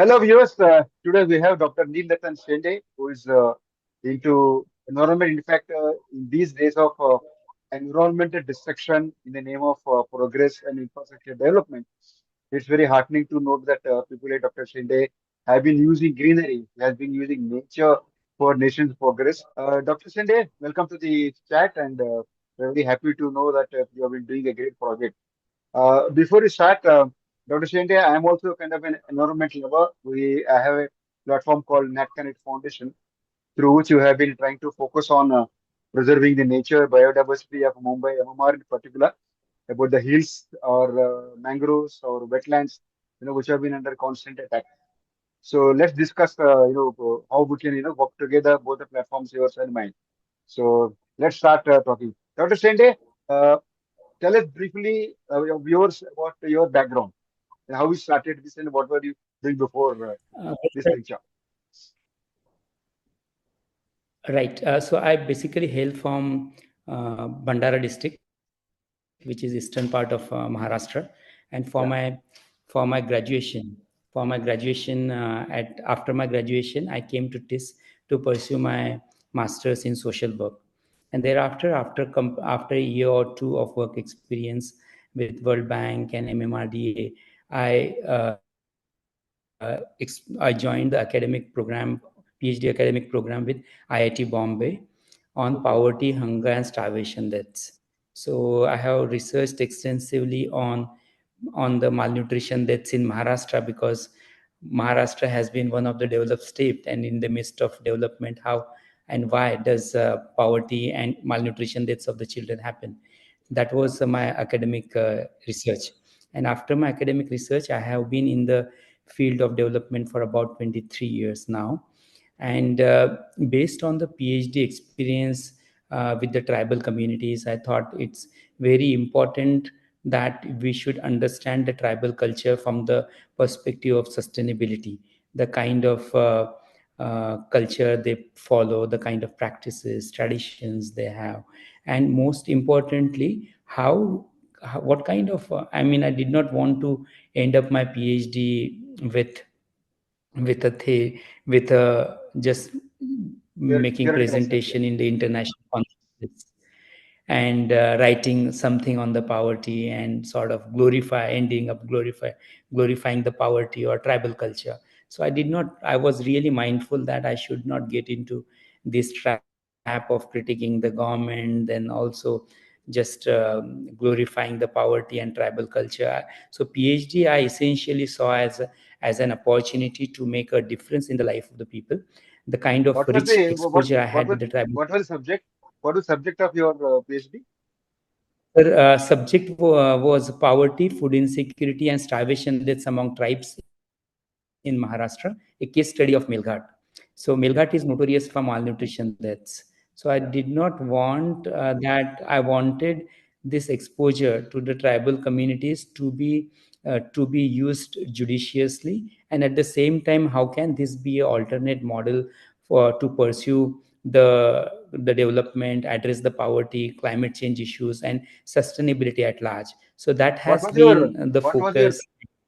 Hello, viewers. Today we have Dr. Nilratan Shende, who is into environment. In fact, in these days of environmental destruction in the name of progress and infrastructure development, it's very heartening to note that people like Dr. Shende have been using greenery, has been using nature for nation's progress. Dr. Shende, welcome to the chat, and we're very happy to know that you have been doing a great project. Before we start, Dr. Shende, I am also kind of an environmental lover. I have a platform called Nat Connect Foundation, through which you have been trying to focus on preserving the nature, biodiversity of Mumbai, MMR in particular, about the hills or mangroves or wetlands, which have been under constant attack. So let's discuss, how we can, work together, both the platforms, yours and mine. So let's start talking. Dr. Shende, uh, tell us briefly, your viewers, about your background and how you started this and what were you doing before Uh, this venture. right. So I basically hail from Bandara district, which is eastern part of Maharashtra, and Yeah. for my graduation, after my graduation, I came to TISS to pursue my masters in social work, and thereafter, after a year or two of work experience with World Bank and MMRDA, I joined the academic program, PhD academic program with IIT Bombay on poverty, Okay. hunger, and starvation deaths. So I have researched extensively on the malnutrition deaths in Maharashtra, because Maharashtra has been one of the developed states, and in the midst of development, how and why does poverty and malnutrition deaths of the children happen? That Yeah. was my academic research. And after my academic research, I have been in the field of development for about 23 years now. And based on the PhD experience with the tribal communities, I thought it's very important that we should understand the tribal culture from the perspective of sustainability, the kind of culture they follow, the kind of practices, traditions they have, and most importantly, what kind of I mean, I did not want to end up my PhD with with a with a just making Theoretical aspect. Yeah. presentation in the international conferences, and writing something on the poverty, and sort of ending up glorifying the poverty or tribal culture. So I was really mindful that I should not get into this trap of critiquing the government, then also just glorifying the poverty and tribal culture. So PhD I essentially saw as an opportunity to make a difference in the life of the people. The kind of What was rich the exposure I had with the tribal. what was the subject? What was the subject of your PhD? Subject was poverty, food insecurity, and starvation deaths among tribes in Maharashtra, a case study of Nilghat. So Nilghat is notorious for malnutrition deaths. So I did not Yeah. want that. I wanted this exposure to the tribal communities to be used judiciously, and at the same time, how can this be an alternate model for to pursue the development, address the poverty, climate change issues, and sustainability at large. So that What has was your been the what was your focus.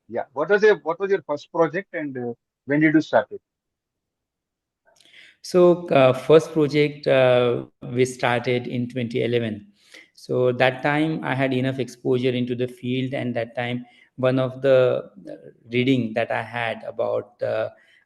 yeah? What was your first project, and when did you start it? So first project we started in 2011. So that time I had enough exposure into the field, and that time one of the reading that I had about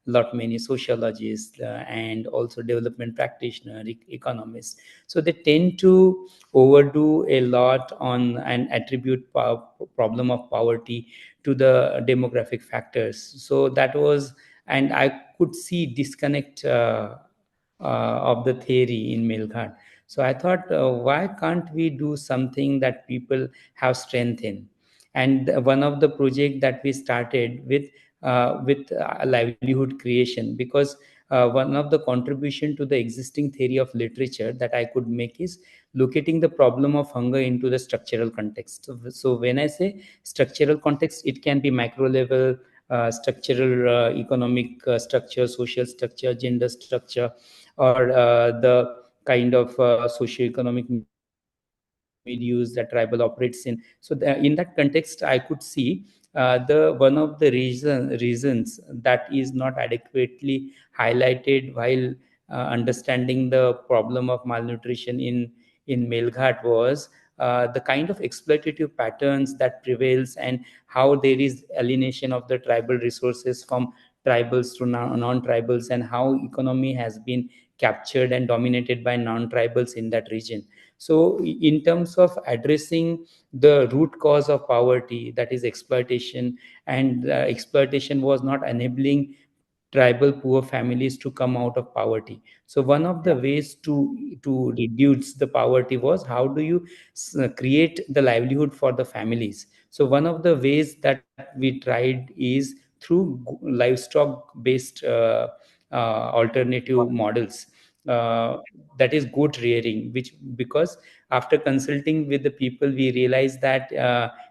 lot many sociologists and also development practitioner, economists. So they tend to overdo a lot on and attribute problem of poverty to the demographic factors. So that was, and I could see disconnect of the theory in Milghat. So I thought, why can't we do something that people have strength in? And one of the project that we started with livelihood creation, because one of the contribution to the existing theory of literature that I could make is locating the problem of hunger into the structural context. So when I say structural context, it can be macro level, structural, economic structure, social structure, gender structure, or the kind of socio-economic mismatches that we have. remedies that tribal operates in. So in that context, I could see the one of the reasons that is not adequately highlighted while understanding the problem of malnutrition in Melghat was the kind of exploitative patterns that prevails, and how there is alienation of the tribal resources from tribals to non-tribals, and how economy has been captured and dominated by non-tribals in that region. So in terms of addressing the root cause of poverty, that is exploitation, and exploitation was not enabling tribal poor families to come out of poverty. So one of the Yeah. ways to reduce the poverty was, how do you create the livelihood for the families. So one of the ways that we tried is through livestock based alternative Model. models, uh, that is goat rearing, which, because after consulting with the people, we realized that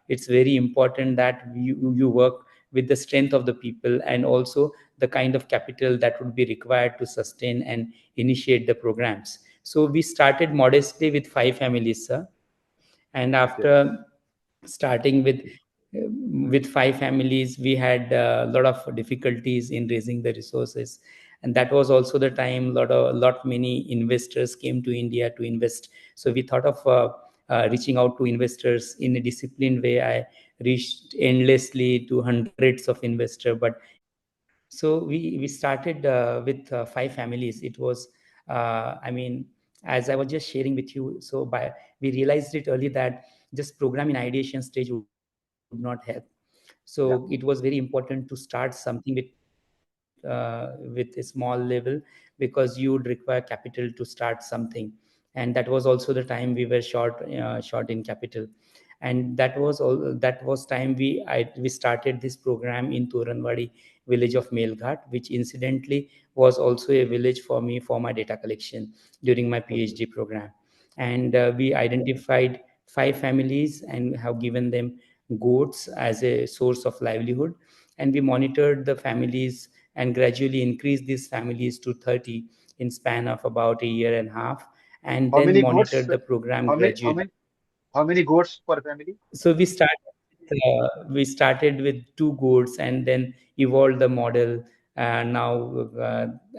it's very important that you work with the strength of the people, and also the kind of capital that would be required to sustain and initiate the programs. So we started modestly with 5 families, sir. And Okay. after starting with 5 families, we had a lot of difficulties in raising the resources. And that was also the time lot many investors came to India to invest. So we thought of reaching out to investors in a disciplined way. I reached endlessly to hundreds of investors. But so we started with 5 families. It was I mean, as I was just sharing with you, so by we realized it early that just program in ideation stage would not help. So it was very Yeah. important to start something with a small level, because you would require capital to start something. And that was also the time we were short in capital. And that was time we started this program in Toranwadi village of Melghat, which incidentally was also a village for me for my data collection during my PhD Okay. program. And we identified 5 families and have given them goats as a source of livelihood. And we monitored the families and gradually increased these families to 30 in span of about a year and a half, and How then many goats? monitored the program How many? How gradually. many? How many goats per family? So we started with 2 goats and then evolved the model. Now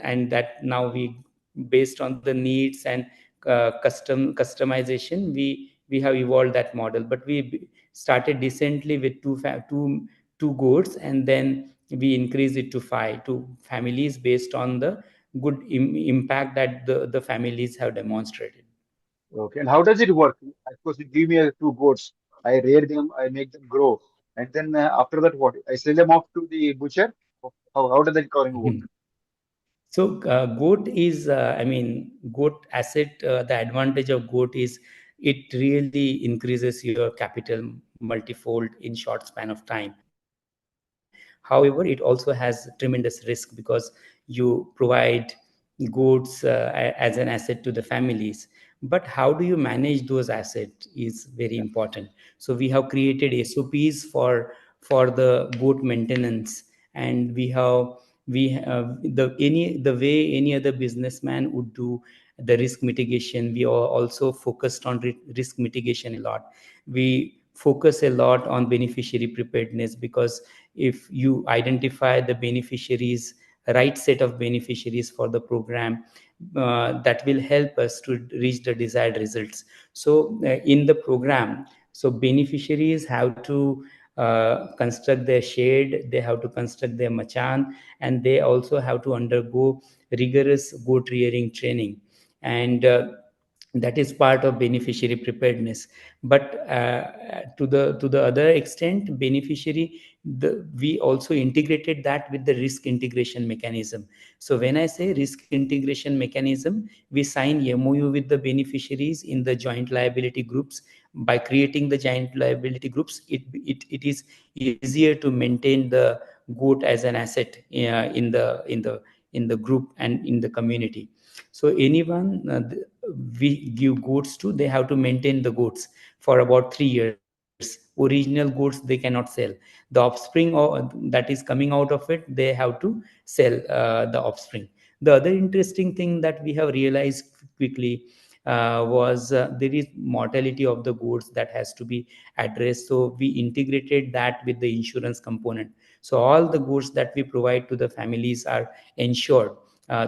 and that now we, based on the needs and customization, we have evolved that model. But started decently with two goats, and then we increased it to 2 families based on the good impact that the families have demonstrated. Okay. And how does it work? Of course, you give me two goats. I rear them. I make them grow. And then after that, what? I sell them off to the butcher. How does that going work? So goat is, goat asset. The advantage of goat is it really increases your capital multifold in short span of time. However, it also has tremendous risk, because you provide goods as an asset to the families. But how do you manage those assets is very Yeah. important. So we have created SOPs for the goat maintenance. And the way any other businessman would do the risk mitigation, we are also focused on risk mitigation a lot. We focus a lot on beneficiary preparedness, because if you identify the beneficiaries, right set of beneficiaries for the program, that will help us to reach the desired results. So in the program, so beneficiaries have to construct their shade, they have to construct their machan, and they also have to undergo rigorous goat rearing training. And that is part of beneficiary preparedness. But to the other extent, beneficiary, we also integrated that with the risk integration mechanism. So when I say risk integration mechanism, we sign MOU with the beneficiaries in the joint liability groups. By creating the joint liability groups, it is easier to maintain the goat as an asset in the group and in the community. So anyone we give goats to, they have to maintain the goats for about 3 years. Original goats they cannot sell. The offspring that is coming out of it, they have to sell the offspring. The other interesting thing that we have realized quickly, was there is mortality of the goats that has to be addressed. So we integrated that with the insurance component. So all the goods that we provide to the families are insured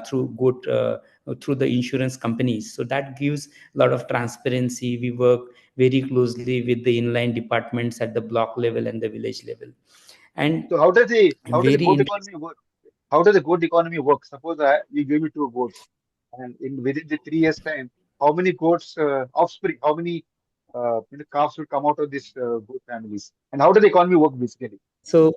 through the insurance companies. So that gives a lot of transparency. We work very closely with the inline departments at the block level and the village level. And So how does the very goat interesting. economy work? How does the goat economy work? Suppose you give me two goats, and in within the 3 years time, how many goats offspring? How many calves will come out of these goat families? And how does the economy work basically? So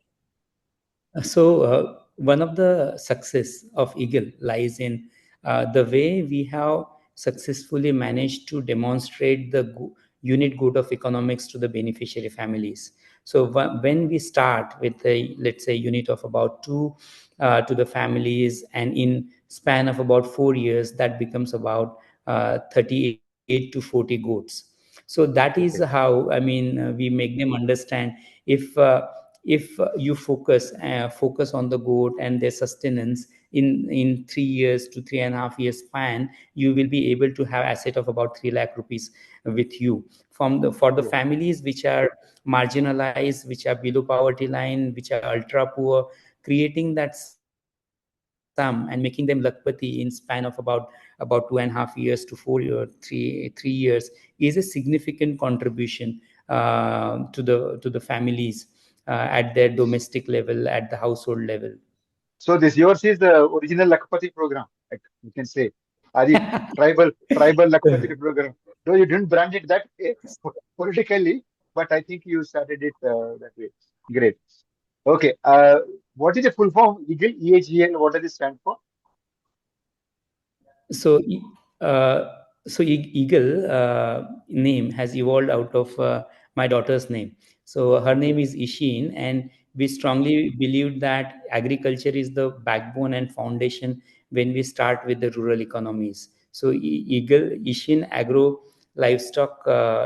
one of the success of Eagle lies in the way we have successfully managed to demonstrate the unit good of economics to the beneficiary families. So when we start with a, let's say, unit of about two to the families, and in span of about 4 years, that becomes about 38 to 40 goats. So that is Okay. how, I mean, we make them understand, if you focus on the goat and their sustenance in 3 years to 3.5 years span, you will be able to have asset of about 3 lakh rupees with you. For the Yes. families which are marginalized, which are below poverty line, which are ultra poor, creating that sum and making them lakpati in span of about 2.5 years to 4 year 3 years is a significant contribution to the families at their domestic level, at the household level. So this yours is the original Lakpati program, like you can say, or the tribal Lakpati program. Though you didn't brand it that way politically, but I think you started it that way. Great. Okay. What is the full form? EAGL, EAGL. What does it stand for? So, uh, Eagle name has evolved out of my daughter's name. So her name Okay. is Ishin, and we strongly believe that agriculture is the backbone and foundation when we start with the rural economies. So Eagle Ishin Agro Livestock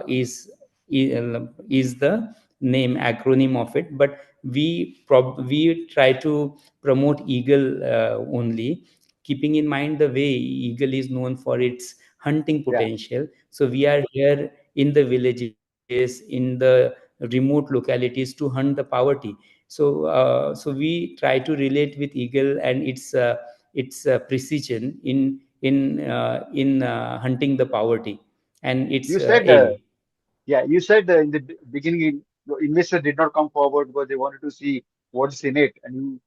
is the name acronym of it, but we try to promote Eagle only, keeping in mind the way eagle is known for its hunting Yeah. potential. So we are here in the villages, in the remote localities to hunt the poverty. So we try to relate with eagle and its precision in hunting the poverty and its You said, aim. yeah, you said in the beginning, your investors did not come forward because they wanted to see what's in it, and you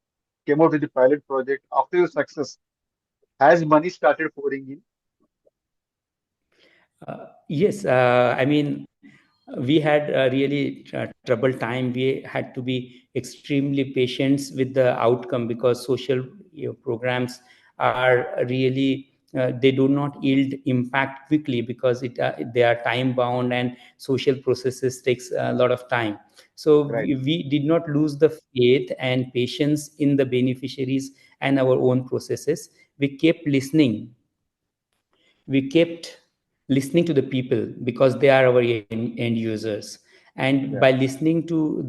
came out with the pilot project. After your success, has money started pouring in? Yes, I mean, we had a really troubled time. We had to be extremely patient with the outcome, because social programs are really they do not yield impact quickly, because they are time bound, and social processes takes a lot of time. So Right. we did not lose the faith and patience in the beneficiaries and our own processes. We kept listening, we kept listening to the people, because they are our end users. And Yeah. by listening to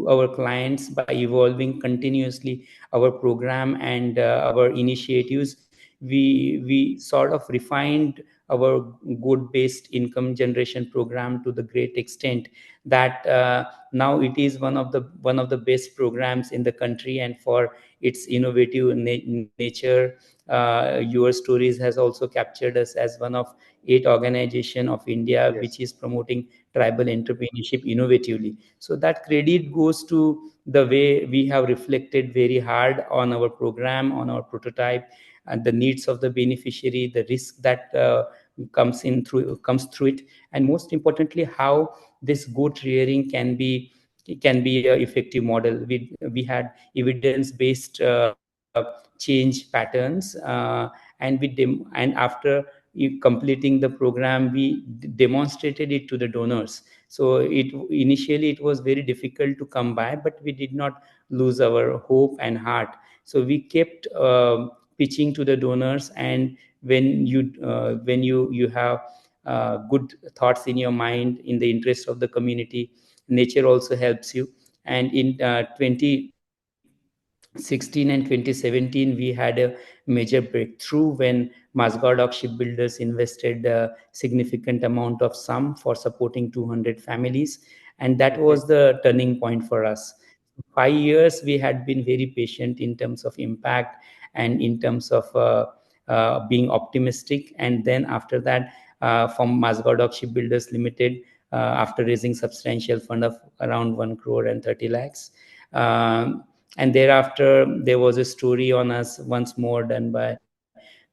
our clients, by evolving continuously our program and our initiatives, we sort of refined our good based income generation program to the great extent that now it is one of the best programs in the country. And for its innovative nature, your stories has also captured us as one of 8 organization of India which Yes. is promoting tribal entrepreneurship innovatively. So that credit goes to the way we have reflected very hard on our program, on our prototype, and the needs of the beneficiary, the risk that comes through it, and most importantly, how this goat rearing can be a effective model. We had evidence based change patterns, and after completing the program, we demonstrated it to the donors. So initially it was very difficult to come by, but we did not lose our hope and heart. So we kept pitching to the donors. And when you have good thoughts in your mind in the interest of the community, nature also helps you. And in 16 and 2017 we had a major breakthrough when Masgardok shipbuilders invested a significant amount of sum for supporting 200 families, and that Okay. was the turning point for us. 5 years we had been very patient in terms of impact and in terms of being optimistic, and then after that from Masgardok shipbuilders limited, after raising substantial fund of around 1 crore and 30 lakhs, and thereafter there was a story on us once more done by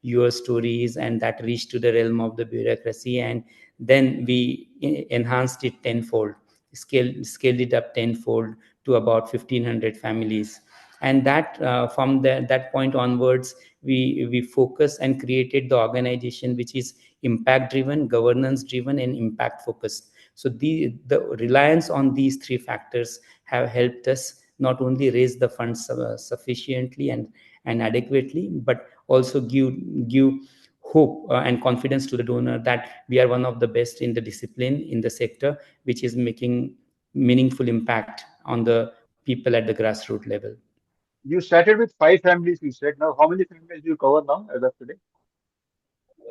your stories, and that reached to the realm of the bureaucracy, and then we enhanced it tenfold, scaled it up tenfold to about 1500 families. And that from that point onwards we focus and created the organization which is impact driven, governance driven, and impact focused. So the reliance on these three factors have helped us not only raise the funds sufficiently and adequately, but also give hope and confidence to the donor that we are one of the best in the discipline in the sector, which is making meaningful impact on the people at the grassroots level. You started with 5 families, you said. Now, how many families do you cover now as of today?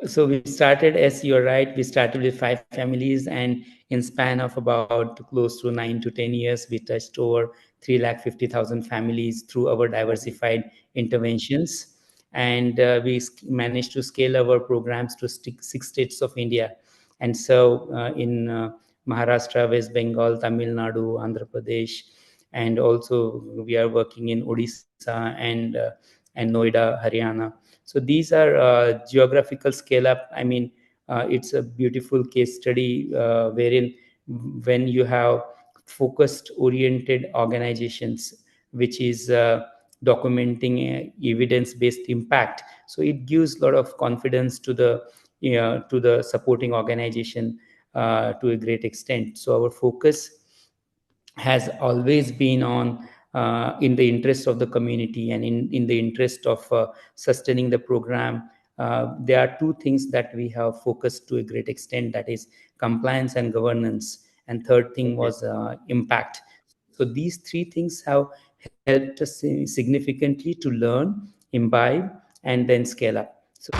So we started, as you're right, we started with 5 families, and in span of about close to 9 to 10 years we touched over 350,000 families through our Okay. diversified interventions. And we managed to scale our programs to 6 states of India. And so in Maharashtra, West Bengal, Tamil Nadu, Andhra Pradesh, and also we are working in Odisha and Noida, Haryana. So these are geographical scale up. I mean, it's a beautiful case study wherein when you have focused oriented organizations which is documenting evidence based impact, so it gives a lot of confidence to the to the supporting organization to a great extent. So our focus has always been on in the interest of the community and in the interest of sustaining the program. There are two things that we have focused to a great extent, that is compliance and governance, and third thing Okay. was impact. So these three things have helped us significantly to learn, imbibe, and then scale up. So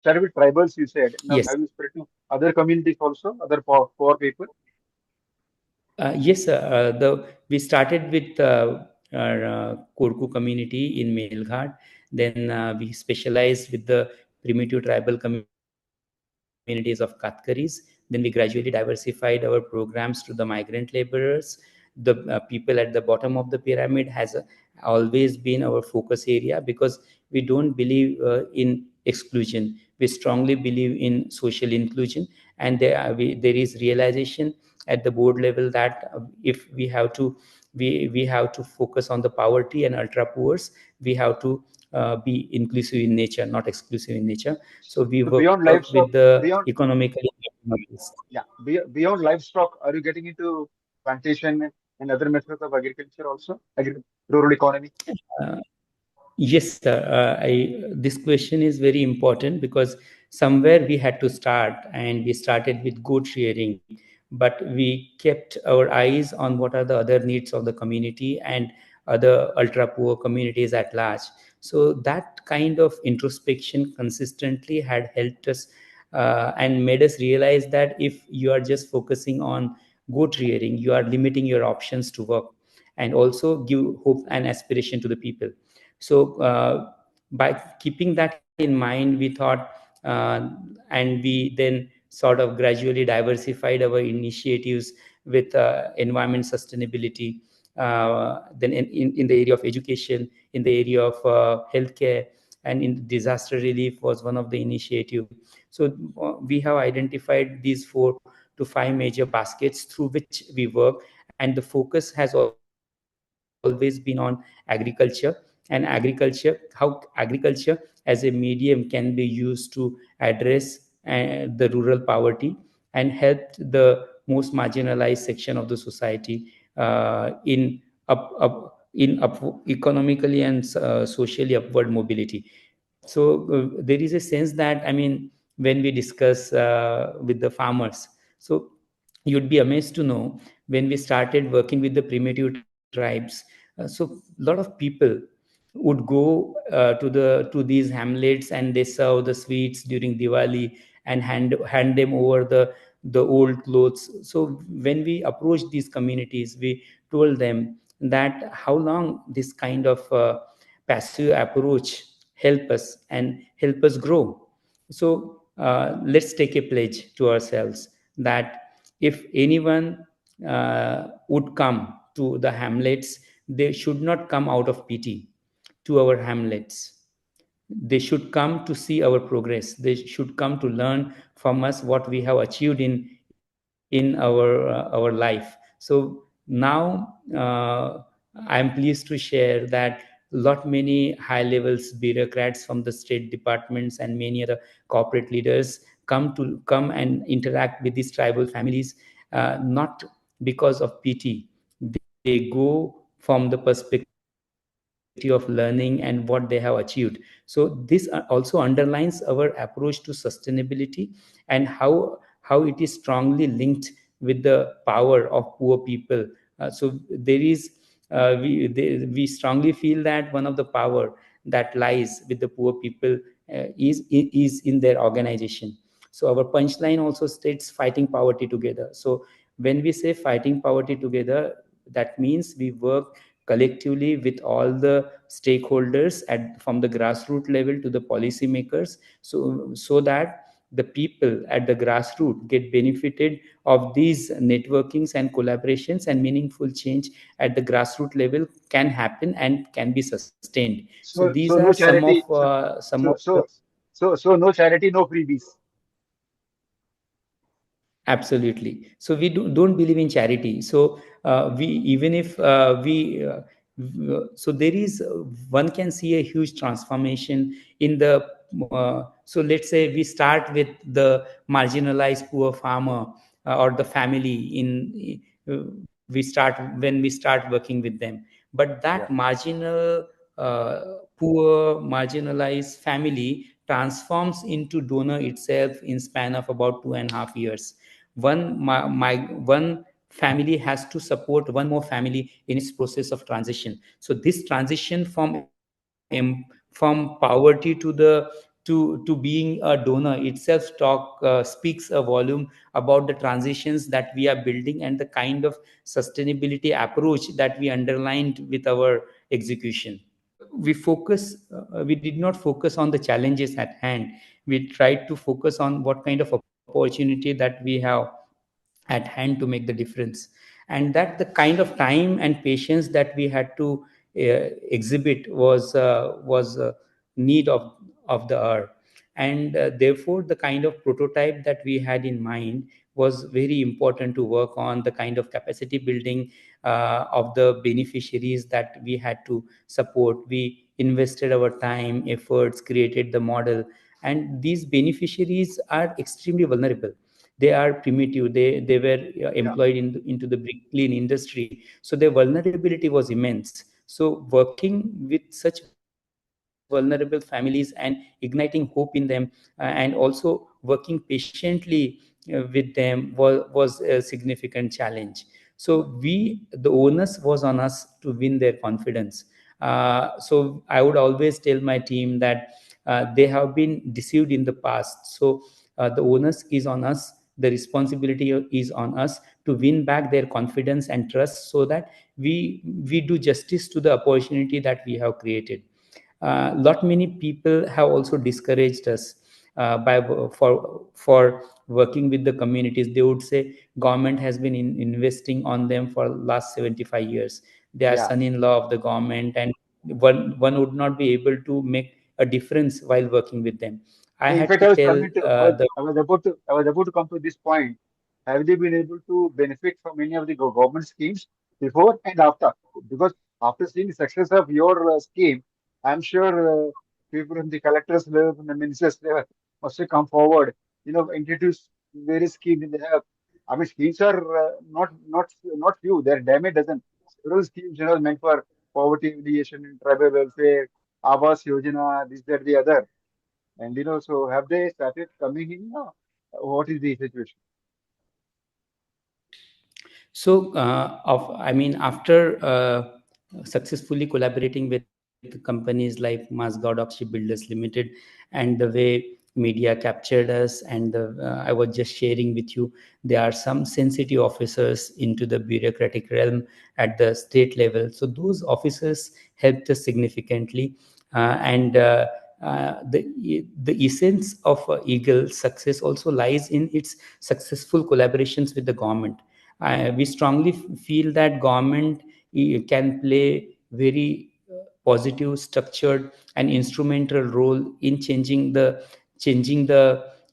Started with tribals, you said. Now, yes. have you spread to other communities also, other poor people? Yes, we started with our Korku community in Melghat. Then we specialized with the primitive tribal communities of Katkaris. Then we gradually diversified our programs to the migrant laborers. The people at the bottom of the pyramid has always been our focus area, because we don't believe in exclusion. We strongly believe in social inclusion, and there is realization at the board level that if we have to focus on the poverty and ultra poors, we have to be inclusive in nature, not exclusive in nature. So we So work beyond with livestock, the beyond economically marginalized. yeah, beyond livestock, are you getting into plantation and other methods of agriculture also, rural economy? Uh, Yes, sir. This question is very important because somewhere we had to start, and we started with goat rearing, but we kept our eyes on what are the other needs of the community and other ultra poor communities at large. So that kind of introspection consistently had helped us and made us realize that if you are just focusing on goat rearing, you are limiting your options to work and also give hope and aspiration to the people. So by keeping that in mind, we thought, and we then sort of gradually diversified our initiatives with environment sustainability. then in the area of education, in the area of healthcare, and in disaster relief was one of the initiative. So we have identified these 4 to 5 major baskets through which we work, and the focus has always been on agriculture. And agriculture as a medium can be used to address the rural poverty and help the most marginalized section of the society in economically and socially upward mobility. So there is a sense that, I mean, when we discuss with the farmers, so you'd be amazed to know, when we started working with the primitive tribes, so a lot of people would go to these hamlets, and they serve the sweets during Diwali and hand them over the old clothes. So when we approached these communities, we told them that how long this kind of passive approach help us and help us grow. So let's take a pledge to ourselves that if anyone would come to the hamlets, they should not come out of pity to our hamlets. They should come to see our progress. They should come to learn from us what we have achieved in our life. So now I am pleased to share that lot many high levels bureaucrats from the state departments and many other corporate leaders come and interact with these tribal families, not because of pity. They go from the perspective of learning and what they have achieved. So this also underlines our approach to sustainability, and how it is strongly linked with the power of poor people. So there is we strongly feel that one of the power that lies with the poor people is in their organization. So our punchline also states fighting poverty together. So when we say fighting poverty together, that means we work collectively with all the stakeholders from the grassroots level to the policymakers, so that the people at the grassroots get benefited of these networkings and collaborations, and meaningful change at the grassroots level can happen and can be sustained. So these are So no charity. some of the So no charity, no freebies. Absolutely. So we don't believe in charity. So we even if we so there is one can see a huge transformation in the so let's say we start with the marginalized poor farmer or the family we start when we start working with them. But that Yeah. marginal uh, poor marginalized family transforms into donor itself in span of about 2.5 years. One family has to support one more family in its process of transition. So this transition from poverty to being a donor itself speaks a volume about the transitions that we are building and the kind of sustainability approach that we underlined with our execution. We did not focus on the challenges at hand. We tried to focus on what kind of opportunity that we have at hand to make the difference, and that the kind of time and patience that we had to exhibit was need of the hour. And therefore the kind of prototype that we had in mind was very important to work on, the kind of capacity building of the beneficiaries that we had to support. We invested our time, efforts, created the model, and these beneficiaries are extremely vulnerable. They are primitive. They were Yeah. employed into the brick clean industry, so their vulnerability was immense. So working with such vulnerable families and igniting hope in them, and also working patiently with them was a significant challenge. So the onus was on us to win their confidence. So I would always tell my team that they have been deceived in the past. So the onus is on us, the responsibility is on us to win back their confidence and trust, so that we do justice to the opportunity that we have created. Lot many people have also discouraged us for working with the communities. They would say government has been investing on them for last 75 years. they are Yeah. son-in-law of the government, and one would not be able to make a difference while working with them. I So in had fact, to I was tell coming to, the I was about to come to this point. Have they been able to benefit from any of the government schemes before and after? Because after seeing the success of your scheme, I'm sure people in the collectors level, and the ministers level must have come forward, introduce various schemes they have. I mean, schemes are not few. They're damn a dozen. Several schemes, meant for poverty alleviation and tribal welfare, Awas Yojana, this, that, the other. And so have they started coming in? What is the situation? So, I mean, after successfully collaborating with companies like Masgard Shipbuilders Limited, and the way media captured us, and I was just sharing with you, there are some sensitive officers into the bureaucratic realm at the state level. So those officers helped us significantly, and the essence of Eagle success also lies in its successful collaborations with the government. We strongly feel that government can play very positive, structured, and instrumental role in changing the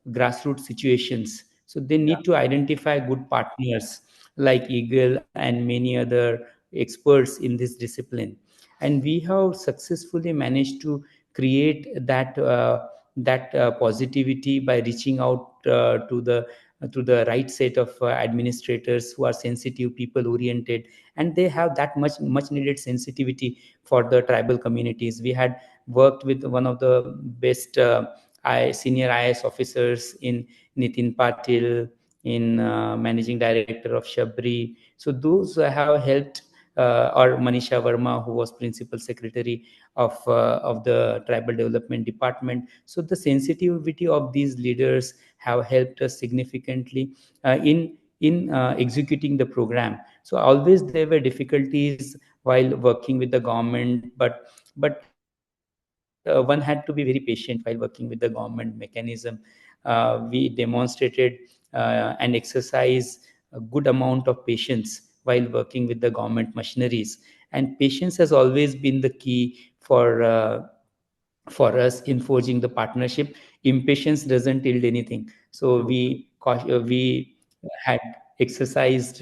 grassroots situations. So they Yeah. need to identify good partners like Eagle and many other experts in this discipline, and we have successfully managed to create that positivity by reaching out to the right set of administrators who are sensitive, people oriented, and they have that much needed sensitivity for the tribal communities. We had worked with one of the best senior IS officers in Nitin Patil, in managing director of Shabri. So those have helped, or Manisha Verma, who was principal secretary of the tribal development department. So the sensitivity of these leaders have helped us significantly in executing the program. So always there were difficulties while working with the government, but one had to be very patient while working with the government mechanism. We demonstrated and exercise a good amount of patience while working with the government machineries, and patience has always been the key for us in forging the partnership. Impatience doesn't yield anything. So True, true. we had exercised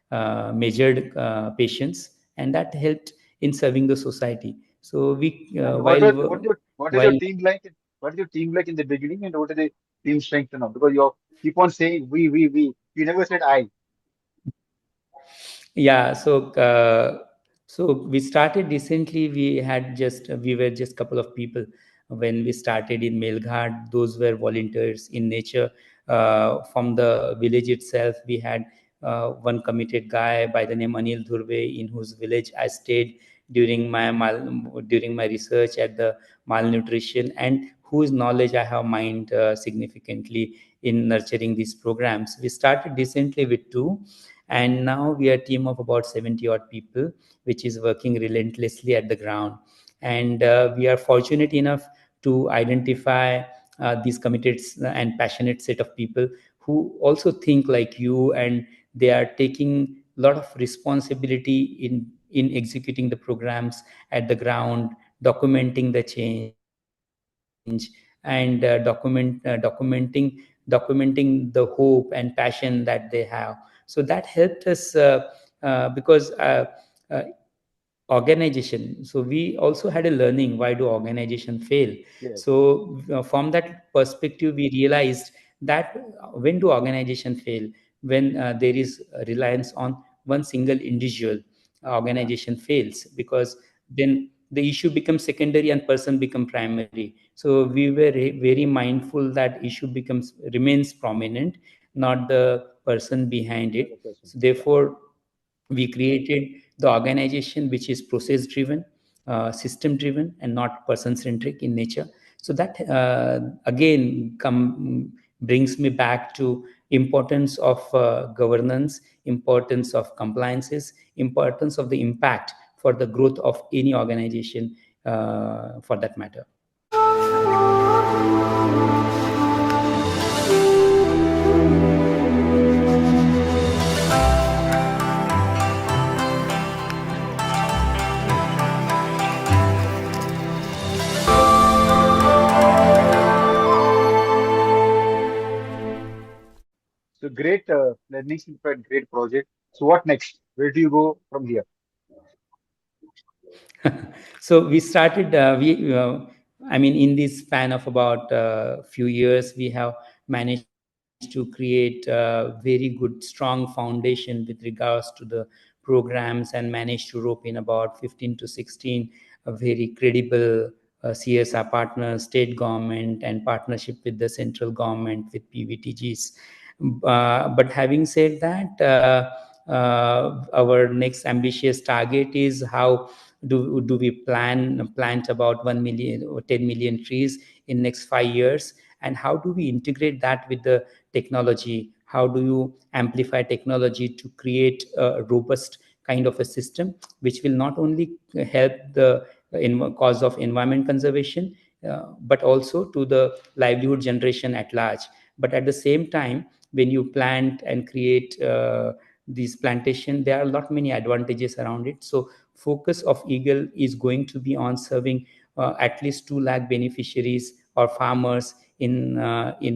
measured patience, and that helped in serving the society. So we And what is your while team like? What is your team like in the beginning, and what is the team strength now? Because you keep on saying we. You never said I. Yeah, so we started recently. We were just couple of people when we started in Melghat. Those were volunteers in nature. From the village itself, we had one committed guy by the name Anil Dhurve, in whose village I stayed during my research at the malnutrition, and whose knowledge I have mined significantly in nurturing these programs. We started recently with two, and now we are a team of about 70 odd people, which is working relentlessly at the ground. And we are fortunate enough to identify these committed and passionate set of people who also think like you, and they are taking a lot of responsibility in executing the programs at the ground, documenting the change, and documenting the hope and passion that they have. So that helped us, because uh, organization. So we also had a learning, why do organization fail. Yes. So from that perspective we realized that when do organization fail, when there is a reliance on one single individual, Yeah. organization fails, because then the issue becomes secondary and person become primary. So we were very mindful that issue becomes remains prominent, not the person behind Not it. the person. So Yeah. therefore we created the organization which is process driven, system driven, and not person centric in nature. So that again brings me back to importance of governance, importance of compliances, importance of the impact for the growth of any organization, for that matter. great learnings, in fact, great project. So what next? Where do you go from here? So we started I mean, in this span of about few years, we have managed to create a very good strong foundation with regards to the programs, and managed to rope in about 15 to 16 very credible CSR partners, state government, and partnership with the central government with PVTGs. But having said that, our next ambitious target is how do we plant about 1 million or 10 million trees in next 5 years, and how do we integrate that with the technology? How do you amplify technology to create a robust kind of a system which will not only help the cause of environment conservation, but also to the livelihood generation at large. But at the same time, when you plant and create these plantation, there are a lot many advantages around it. So focus of eagle is going to be on serving at least 2 lakh beneficiaries or farmers in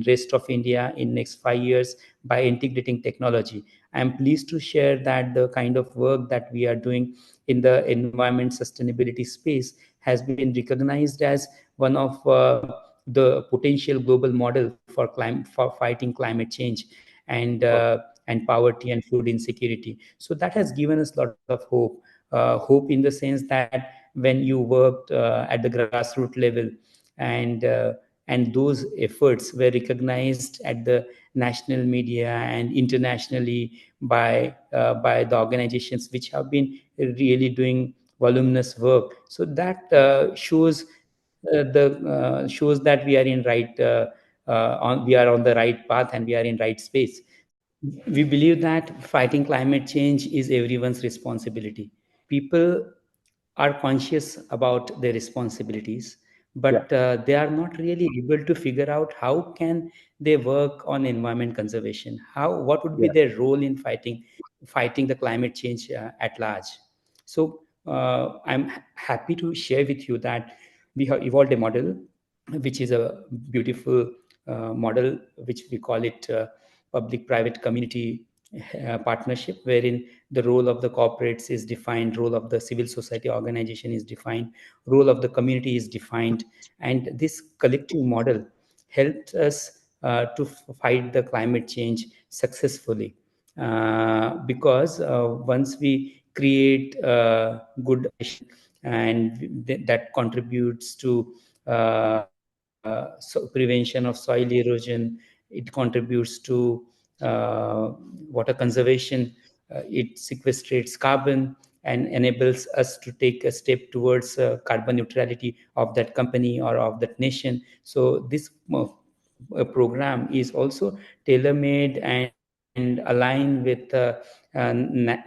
rest of India in next 5 years by integrating technology. I am pleased to share that the kind of work that we are doing in the environment sustainability space has been recognized as one of the potential global model for fighting climate change Wow. and poverty and food insecurity. So that has given us a lot of hope. Hope in the sense that when you worked at the grassroots level, and uh, and those efforts were recognized at the national media and internationally by the organizations which have been really doing voluminous work. So that shows that we are in right we are on the right path, and we are in right space. We believe that fighting climate change is everyone's responsibility. People are conscious about their responsibilities, Yeah, but they are not really able to figure out how can they work on environment conservation, how what would be yeah. their role in fighting the climate change at large. So I'm happy to share with you that we have evolved a model which is a beautiful model, which we call it public private community partnership, wherein the role of the corporates is defined, role of the civil society organization is defined, role of the community is defined, and this collective model helped us to fight the climate change successfully. Because once we create good and that contributes to prevention of soil erosion, it contributes to water conservation, it sequestrates carbon and enables us to take a step towards carbon neutrality of that company or of that nation. So this program is also tailor-made and aligned with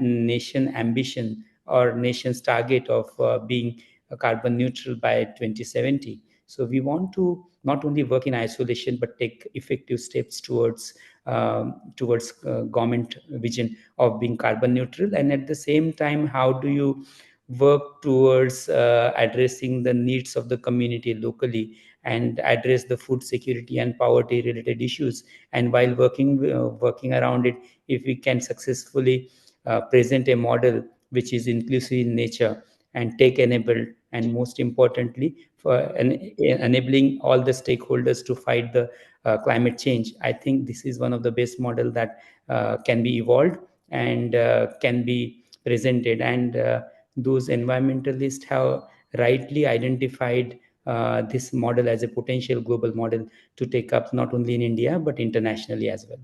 nation ambition or nation's target of being carbon neutral by 2070. So we want to not only work in isolation but take effective steps towards government vision of being carbon neutral. And at the same time, how do you work towards addressing the needs of the community locally and address the food security and poverty related issues? And while working around it, if we can successfully present a model which is inclusive in nature and tech enabled, and most importantly for enabling all the stakeholders to fight the climate change, I think this is one of the best model that can be evolved and can be presented. And those environmentalists have rightly identified this model as a potential global model to take up not only in India but internationally as well.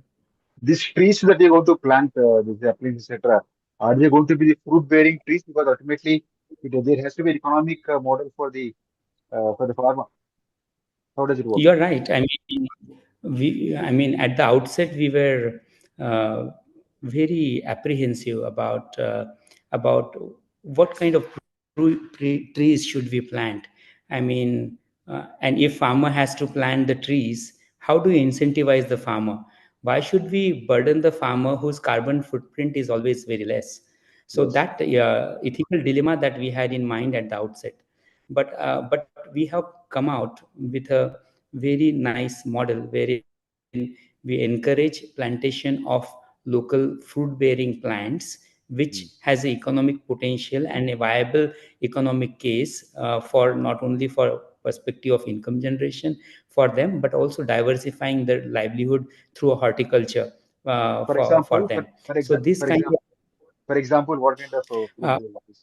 These trees that you're going to plant, the saplings, etc., are they going to be the fruit-bearing trees? Because ultimately, there has to be an economic model for the farmer. How does it work? You're right. I mean, at the outset, we were uh, very apprehensive about what kind of trees should we plant. I mean, and if farmer has to plant the trees, how do you incentivize the farmer? Why should we burden the farmer whose carbon footprint is always very less? So Yes. that ethical dilemma that we had in mind at the outset. But we have come out with a very nice model wherein we we encourage plantation of local fruit bearing plants which Mm. has a economic potential and a viable economic case for not only for perspective of income generation for them, but also diversifying their livelihood through horticulture For for example, them. So this for kind example, for example, what kind of food of they like?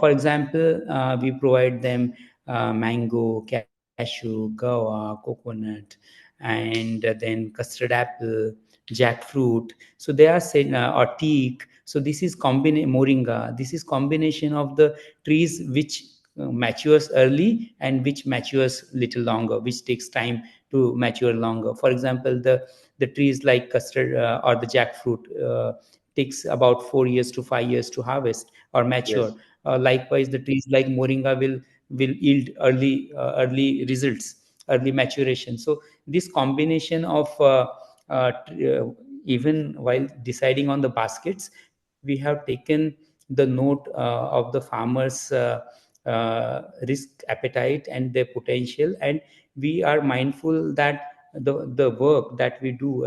for example, we provide them mango, cashew, guava, coconut, and then custard apple, jackfruit. So they are said or teak. So this is moringa. This is combination of the trees which matures early and which matures little longer, which takes time to mature longer. For example, the trees like custard or the jackfruit takes about 4 years to 5 years to harvest or mature. Yes. Likewise, the trees like moringa will yield early results, early maturation. So this combination of even while deciding on the baskets, we have taken the note of the farmers' risk appetite and their potential, and we are mindful that the work that we do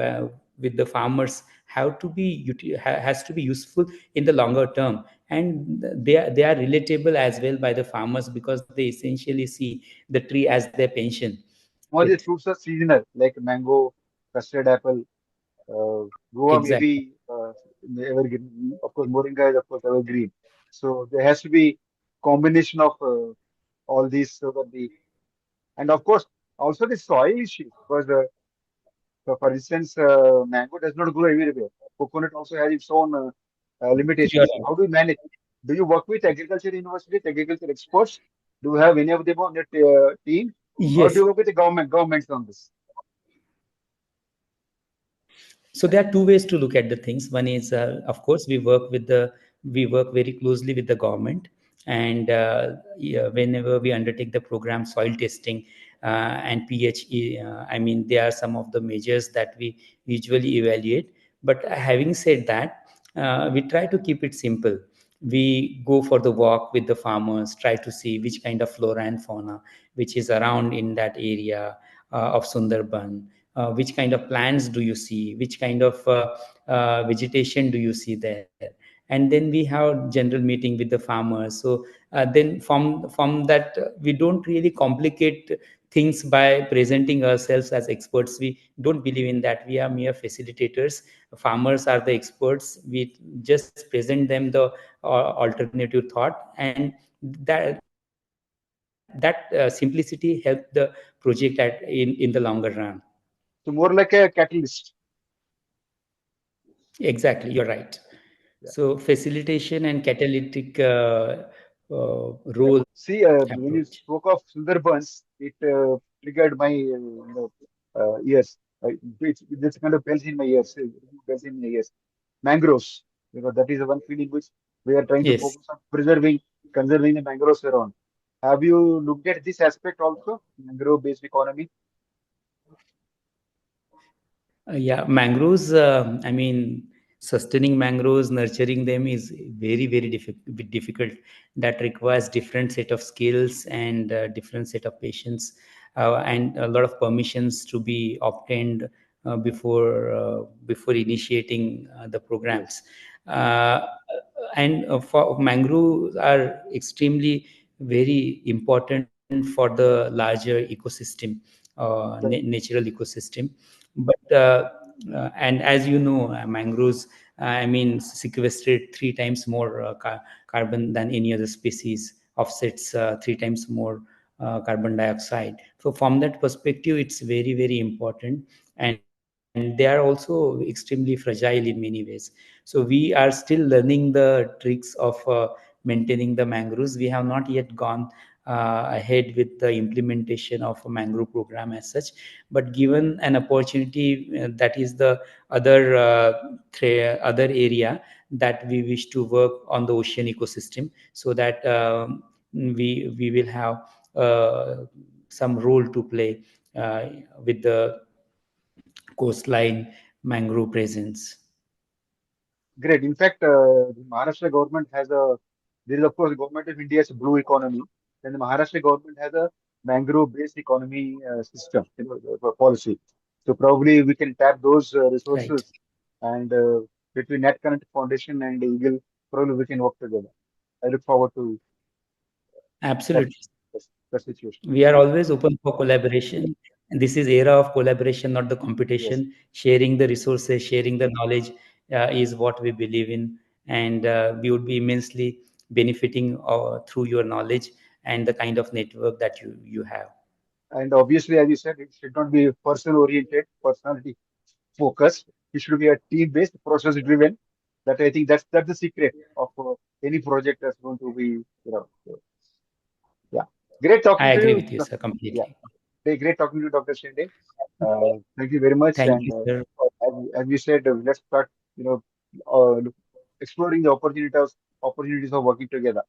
with the farmers has to be useful in the longer term, and they are relatable as well by the farmers because they essentially see the tree as their pension. Some of It these fruits are seasonal, like mango, custard apple, guava exactly. maybe evergreen. Of course, moringa is of course evergreen. So there has to be combination of all these so that the and of course also the soil issues because so for instance, mango does not grow everywhere. Coconut also has its own You're limitations. right. How do you manage? Do you work with agriculture universities, agriculture experts? Do you have any of them on your team, or do Yes. you work with the governments on this? So there are two ways to look at the things. One is, of course, we work very closely with the government, and yeah, whenever we undertake the program, soil testing and pH, I mean, they are some of the measures that we usually evaluate. But having said that, we try to keep it simple. We go for the walk with the farmers, try to see which kind of flora and fauna which is around in that area of Sundarban. Which kind of plants do you see, which kind of vegetation do you see there, and then we have general meeting with the farmers. So then from that we don't really complicate things by presenting ourselves as experts. We don't believe in that. We are mere facilitators. Farmers are the experts. We just present them the alternative thought, and that simplicity helped the project in the longer run. So more like a catalyst. Exactly, you're right. Yeah. So facilitation and catalytic Yeah. role See, when you approach. spoke of Sundarbans, it triggered my ears. It's kind of bells in my ears. Bells in my ears. Mangroves, because that is the one field in which we are trying to Yes. focus on conserving the mangroves around. Have you looked at this aspect also, mangrove-based economy? Yeah, mangroves. I mean, sustaining mangroves, nurturing them is very difficult. That requires different set of skills and different set of patience, and a lot of permissions to be obtained before initiating the Yes. programs. Uh, and for mangroves are extremely very important for the larger ecosystem, Correct. natural ecosystem. But and as you know, mangroves, I mean, sequestrate three times more carbon than any other species, offsets three times more carbon dioxide. So from that perspective, it's very important, and they are also extremely fragile in many ways. So we are still learning the tricks of maintaining the mangroves. We have not yet gone ahead with the implementation of a mangrove program as such, but given an opportunity, that is the other area that we wish to work on the ocean ecosystem, so that we will have uh, some role to play uh, with the coastline mangrove presence. Great. In fact, the Maharashtra government has there is of course the government of India's blue economy, and the Maharashtra government has a mangrove-based economy system, policy. So probably we can tap those Right. resources, and between Net Connect Foundation and Eagle, probably we can work together. I look forward to that, Absolutely. that situation. We are always open for collaboration. And this is era of collaboration, not the Yes. competition. Sharing the resources, sharing the knowledge is what we believe in. And we would be immensely benefiting through your knowledge and the kind of network that you have. And obviously, as you said, it should not be person oriented, personality focused. It should be a team based, process driven. That I think that's the secret of any project that's going to be, so, yeah. Great I talking to agree you. with you, sir, Yeah. completely. Great talking to you, Dr. Shende. Thank you very much. Thank And you, sir. as you said, let's start, you know, exploring the opportunities of working together.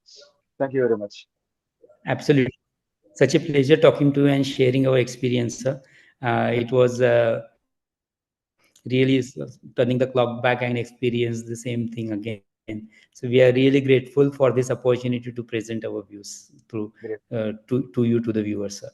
Thank you very much. Absolutely. Such a pleasure talking to you and sharing our experience, sir. It was really turning the clock back and experience the same thing again. So we are really grateful for this opportunity to present our views through Great. to you, to the viewers, sir.